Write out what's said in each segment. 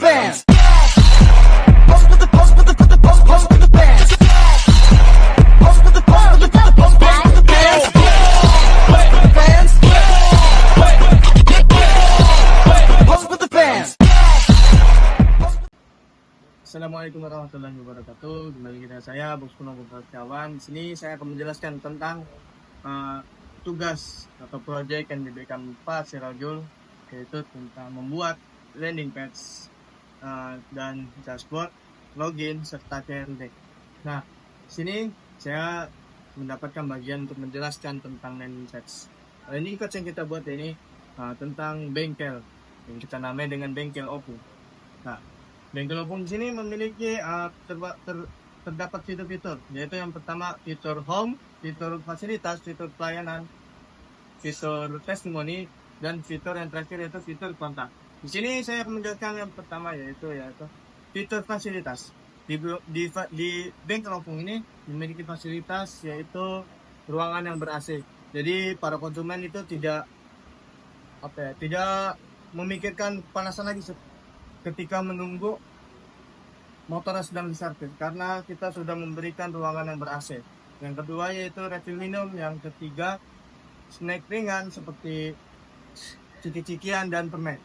bands. Post with the post with the put the post with the bands. Post with the post with the put the post with the bands. Bands. Post with the bands. Assalamualaikum warahmatullahi wabarakatuh. Kembali dengan saya Bos Puno Kawan. Di sini saya akan menjelaskan tentang tugas atau proyek yang diberikan Pak Sirajul, yaitu tentang membuat landing page dan dashboard, login serta CRD. Nah, di sini saya mendapatkan bagian untuk menjelaskan tentang landing page. Landing page yang kita buat ini tentang bengkel yang kita namai dengan bengkel Oppo. Nah, bengkel Oppo di sini memiliki terdapat fitur-fitur, yaitu yang pertama fitur home, fitur fasilitas, fitur pelayanan, fitur testimoni, dan fitur yang terakhir yaitu fitur kontak. Di sini saya akan menjelaskan yang pertama yaitu fitur fasilitas. Di bengkel Oppo ini memiliki fasilitas yaitu ruangan yang ber-AC. Jadi para konsumen itu tidak memikirkan kepanasan lagi ketika menunggu motornya sedang diservis, karena kita sudah memberikan ruangan yang ber-AC. Yang kedua yaitu refill minum, yang ketiga snack ringan seperti ciki-cikian dan permen.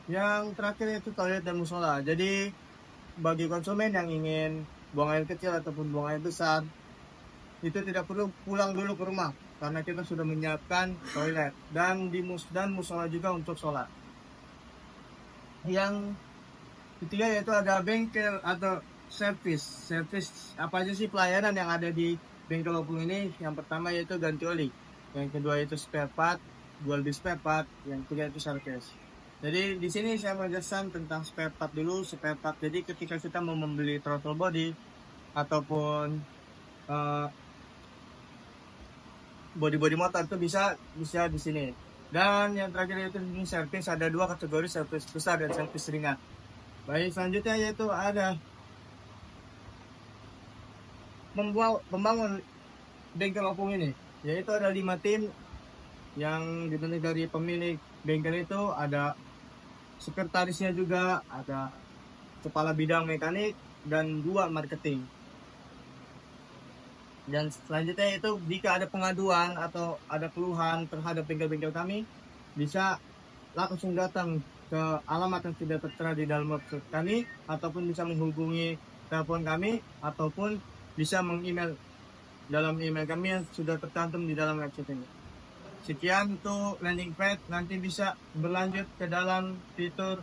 Yang terakhir yaitu toilet dan musola. Jadi bagi konsumen yang ingin buang air kecil ataupun buang air besar, itu tidak perlu pulang dulu ke rumah, karena kita sudah menyiapkan toilet dan musola juga untuk sholat. Yang ketiga yaitu ada bengkel atau servis apa aja sih pelayanan yang ada di bengkel Oppo ini. Yang pertama yaitu ganti oli, yang kedua itu spare part, jual beli spare part, yang ketiga itu servis. Jadi di sini saya menjelaskan tentang spare part dulu. Spare part, jadi ketika kita mau membeli throttle body ataupun body motor itu bisa di sini. Dan yang terakhir yaitu ini servis, ada dua kategori, servis besar dan servis ringan. Baik, selanjutnya yaitu ada membangun bengkel Oppo ini, yaitu ada 5 tim yang dibentuk dari pemilik bengkel. Itu ada sekretarisnya juga, ada kepala bidang mekanik, dan 2 marketing. Dan selanjutnya itu jika ada pengaduan atau ada keluhan terhadap bengkel-bengkel kami, bisa langsung datang ke alamat yang sudah tertera di dalam website kami, ataupun bisa menghubungi telepon kami, ataupun bisa meng-email dalam email kami yang sudah tercantum di dalam website ini. Sekian untuk landing page. Nanti bisa berlanjut ke dalam fitur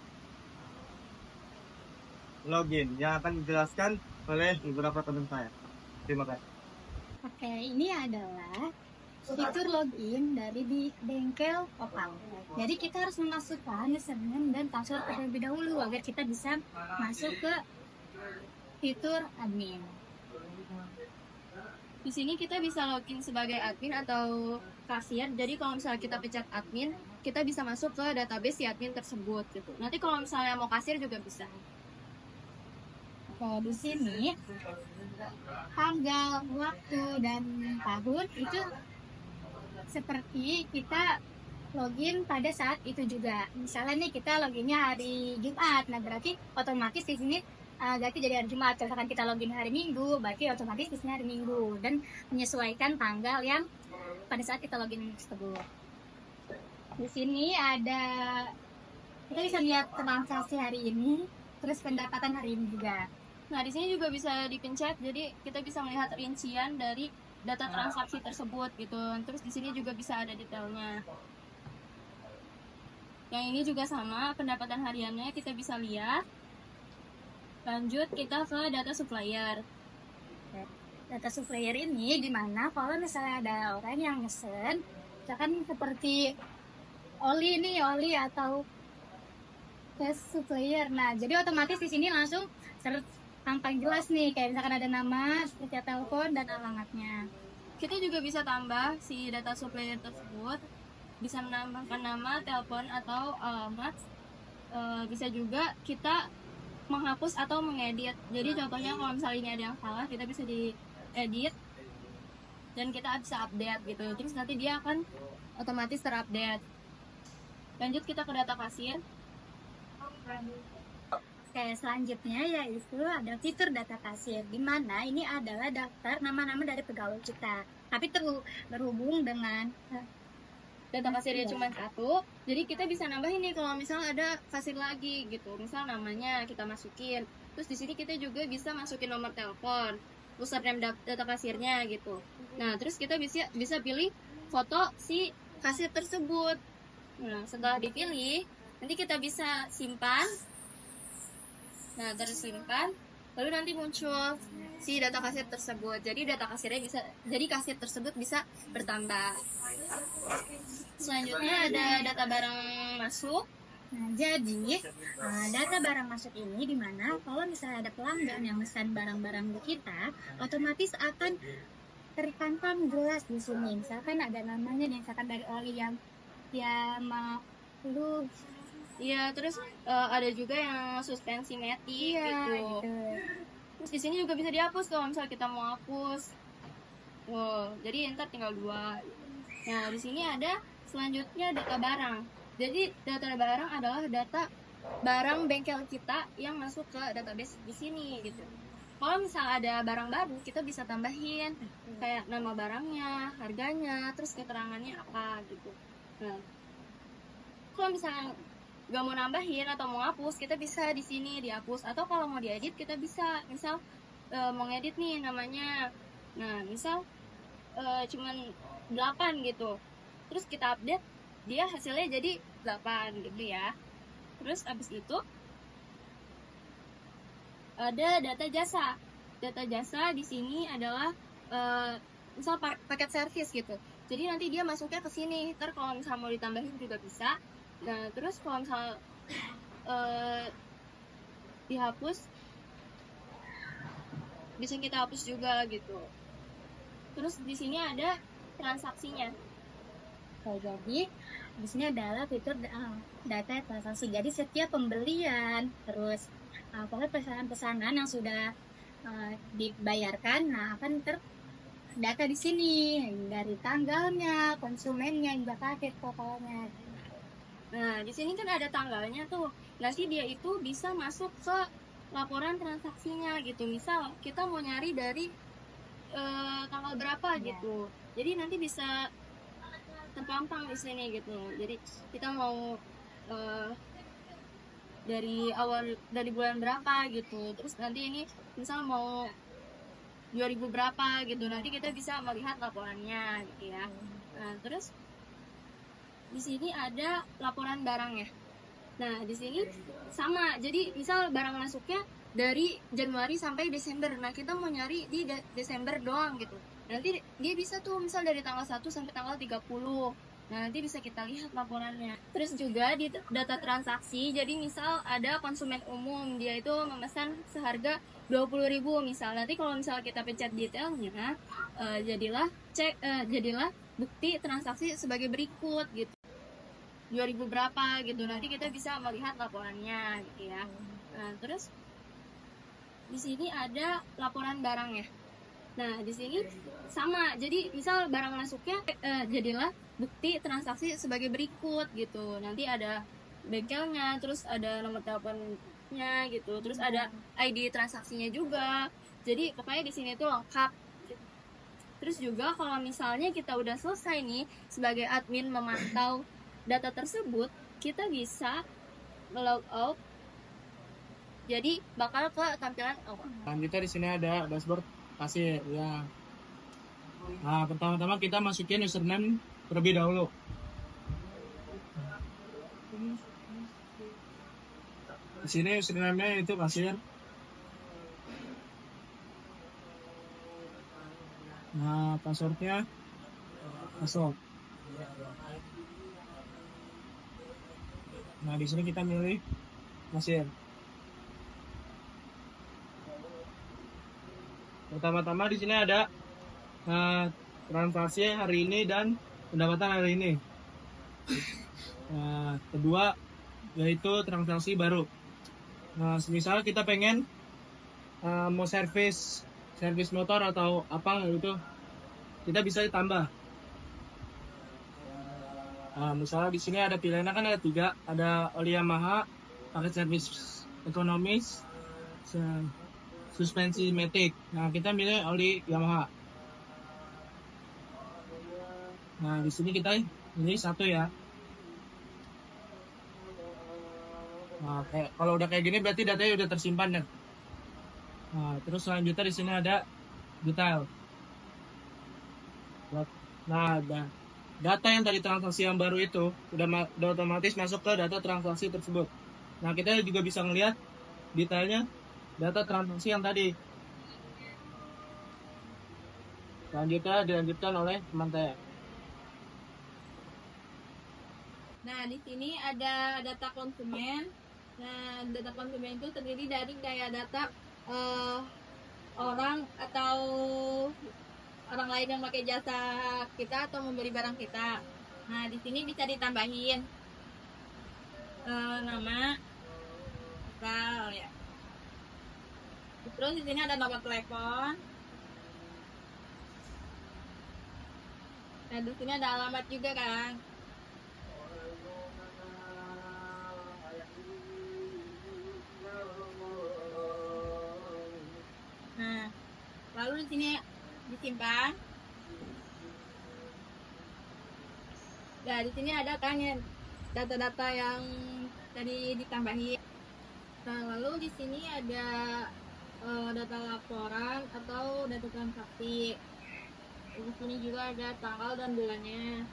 login yang akan dijelaskan oleh beberapa teman saya. Terima kasih. Oke, ini adalah fitur login dari di bengkel Oppo. Jadi kita harus memasukkan username dan password terlebih dahulu agar kita bisa masuk ke fitur admin. Di sini kita bisa login sebagai admin atau kasir. Jadi kalau misalnya kita pencet admin, kita bisa masuk ke database si admin tersebut gitu. Nanti kalau misalnya mau kasir juga bisa. Kalau di sini tanggal, waktu, dan tahun itu seperti kita login pada saat itu juga. Misalnya nih kita loginnya hari Jumat, nah berarti otomatis di sini ganti jadi hari Jumat. Misalkan kita login hari Minggu, berarti otomatis di sini hari Minggu, dan menyesuaikan tanggal yang pada saat kita login tersebut. Di sini ada, kita bisa lihat transaksi hari ini, terus pendapatan hari ini juga. Nah, di sini juga bisa dipencet, jadi kita bisa melihat rincian dari data transaksi tersebut gitu. Terus di sini juga bisa ada detailnya. Yang ini juga sama, pendapatan hariannya kita bisa lihat. Lanjut kita ke data supplier. Data supplier ini dimana kalau misalnya ada orang yang mesen, misalkan seperti oli atau gas supplier. Nah, jadi otomatis di sini langsung tampak jelas nih, kayak misalkan ada nama, seperti telepon, dan alamatnya. Kita juga bisa tambah si data supplier tersebut, bisa menambahkan nama, telepon, atau alamat. Bisa juga kita menghapus atau mengedit. Jadi contohnya kalau misalnya ini ada yang salah, kita bisa diedit dan kita bisa update gitu. Terus nanti dia akan otomatis terupdate. Lanjut kita ke data kasir. Oke, selanjutnya yaitu ada fitur data kasir, di mana ini adalah daftar nama-nama dari pegawai kita. Tapi terhubung dengan Data kasirnya cuma satu, jadi kita bisa nambahin nih kalau misal ada kasir lagi gitu. Misal namanya kita masukin. Terus di sini kita juga bisa masukin nomor telepon, username data kasirnya gitu. Nah, terus kita bisa pilih foto si kasir tersebut. Nah, setelah dipilih, nanti kita bisa simpan. Nah, tersimpan, lalu nanti muncul si data kasir tersebut. Jadi kasir tersebut bisa bertambah. Selanjutnya ada data barang masuk. Nah, jadi data barang masuk ini di mana kalau misalnya ada pelanggan yang pesan barang-barang di kita, otomatis akan terpampang jelas di sini. Misalkan ada namanya, misalkan dari oli yang lu, Iya, terus ada juga yang suspensi metik gitu. Terus di sini juga bisa dihapus kalau misalnya kita mau hapus. Wow, jadi ntar tinggal 2. Nah, di sini ada selanjutnya data barang. Jadi data barang adalah data barang bengkel kita yang masuk ke database di sini gitu. Kalau misalnya ada barang baru, kita bisa tambahin kayak nama barangnya, harganya, terus keterangannya apa gitu. Nah, kalau misalnya nggak mau nambahin atau mau hapus, kita bisa di sini dihapus. Atau kalau mau diedit, kita bisa misal mau ngedit nih namanya. Nah, misal cuman 8 gitu. Terus kita update, dia hasilnya jadi 8 gitu ya. Terus abis itu ada data jasa. Data jasa di sini adalah misal paket servis gitu. Jadi nanti dia masuknya ke sini. Ntar kalau misal mau ditambahin juga bisa. Nah, terus kalau misal dihapus, bisa kita hapus juga gitu. Terus di sini ada transaksinya. jadi di sini adalah fitur data transaksi. Jadi setiap pembelian, terus pokoknya pesanan-pesanan yang sudah dibayarkan, nah akan terdata di sini dari tanggalnya, konsumennya, juga paket totalnya. Nah, di sini kan ada tanggalnya tuh. Nanti dia itu bisa masuk ke laporan transaksinya gitu. Misal kita mau nyari dari tanggal berapa gitu. Jadi nanti bisa terpampang di sini gitu. Jadi kita mau dari bulan berapa gitu. Terus nanti ini misal mau 2000 berapa gitu. Nanti kita bisa melihat laporannya gitu ya. Nah, terus di sini ada laporan barangnya. Nah, di sini sama. Jadi misal barang masuknya dari Januari sampai Desember. Nah, kita mau nyari di Desember doang gitu. Nanti dia bisa tuh misal dari tanggal 1 sampai tanggal 30. Nah, nanti bisa kita lihat laporannya. Terus juga di data transaksi, jadi misal ada konsumen umum, dia itu memesan seharga 20.000 misal. Nanti kalau misal kita pencet detailnya, jadilah bukti transaksi sebagai berikut gitu. 2000 berapa gitu. Nanti kita bisa melihat laporannya gitu ya. Nah, terus di sini ada laporan barangnya. Nah, di sini sama. Jadi misal barang masuknya jadilah bukti transaksi sebagai berikut gitu. Nanti ada bengkelnya, terus ada nomor teleponnya gitu. Terus ada ID transaksinya juga. Jadi pokoknya di sini tuh lengkap. Terus juga kalau misalnya kita udah selesai nih sebagai admin memantau data tersebut, kita bisa log out. Jadi bakal ke tampilan awal. Selanjutnya di sini ada dashboard kasir ya. Nah, pertama-tama kita masukin username terlebih dahulu. Di sini username-nya itu kasir. Nah, passwordnya password. Nah, di sini kita milih kasir. Pertama-tama di sini ada transaksi hari ini dan pendapatan hari ini. Kedua yaitu transaksi baru. Nah, misal kita pengen mau servis motor atau apa gitu, kita bisa ditambah. Nah, misalnya di sini ada pilihannya kan ada 3, ada oli Yamaha, paket servis ekonomis, suspensi matic. Nah, kita milih oli Yamaha. Nah, di sini kita ini satu ya. Nah, kalau udah kayak gini berarti datanya udah tersimpan ya. Nah, terus selanjutnya di sini ada detail. Nah, data yang tadi transaksi yang baru itu udah otomatis masuk ke data transaksi tersebut. Nah, kita juga bisa ngelihat detailnya data transaksi yang tadi. Selanjutnya dilanjutkan oleh teman saya. Nah, di sini ada data konsumen. Nah, data konsumen itu terdiri dari kayak data orang atau orang lain yang pakai jasa kita atau membeli barang kita. Nah, di sini bisa ditambahin nama, asal ya. Terus di sini ada nomor telepon. Nah, di sini ada alamat juga kan. Nah, lalu di sini disimpan. Nah, di sini ada kan ya data-data yang tadi ditambahin. Nah, lalu di sini ada data laporan atau data transaksi. Di sini juga ada tanggal dan bulannya.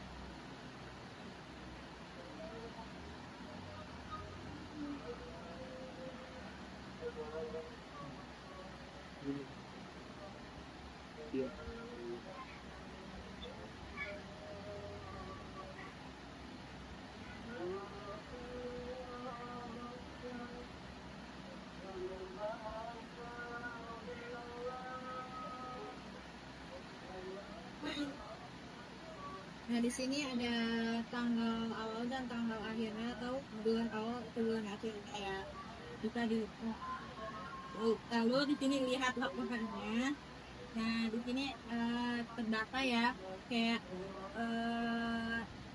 Nah, di sini ada tanggal awal dan tanggal akhirnya atau bulan awal atau bulan akhirnya ya. Bisa di lalu di sini lihat laporannya. Nah, di sini terdata ya kayak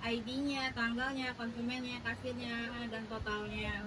ID-nya, tanggalnya, konsumennya, kasirnya, dan totalnya.